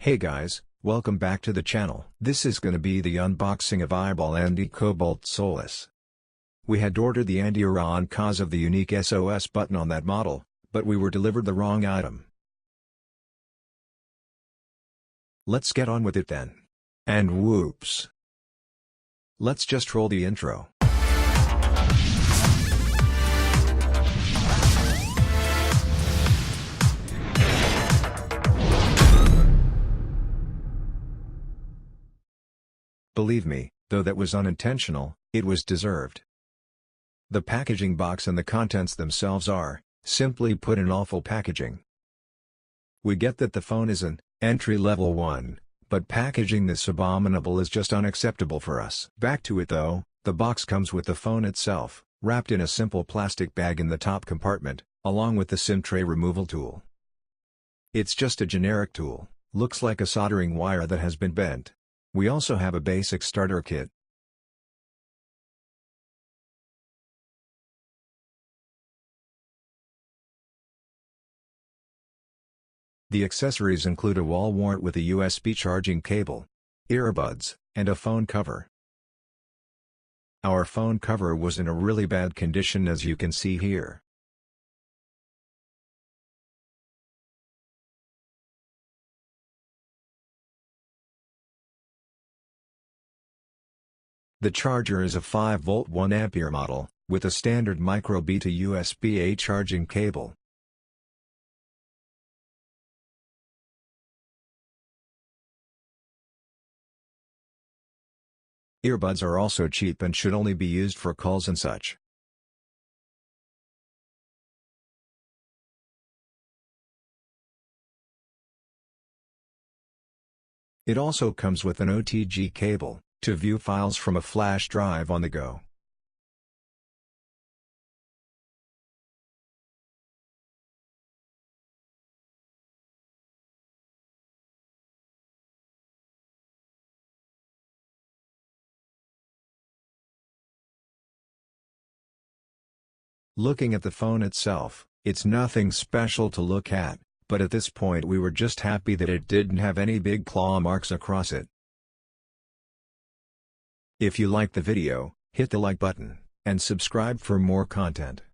Hey guys, welcome back to the channel. This is gonna be the unboxing of iBall Andi Cobalt Solus. We had ordered the Andi around cause of the unique SOS button on that model, but we were delivered the wrong item. Let's get on with it then. And whoops. Let's just roll the intro. Believe me, though that was unintentional, it was deserved. The packaging box and the contents themselves are, simply put, an awful packaging. We get that the phone is an entry-level one, but packaging this abominable is just unacceptable for us. Back to it though, the box comes with the phone itself, wrapped in a simple plastic bag in the top compartment, along with the SIM tray removal tool. It's just a generic tool, looks like a soldering wire that has been bent. We also have a basic starter kit. The accessories include a wall wart with a USB charging cable, earbuds, and a phone cover. Our phone cover was in a really bad condition, as you can see here. The charger is a 5-volt 1A model, with a standard micro B to USB-A charging cable. Earbuds are also cheap and should only be used for calls and such. It also comes with an OTG cable, to view files from a flash drive on the go. Looking at the phone itself, it's nothing special to look at, but at this point we were just happy that it didn't have any big claw marks across it. If you liked the video, hit the like button, and subscribe for more content.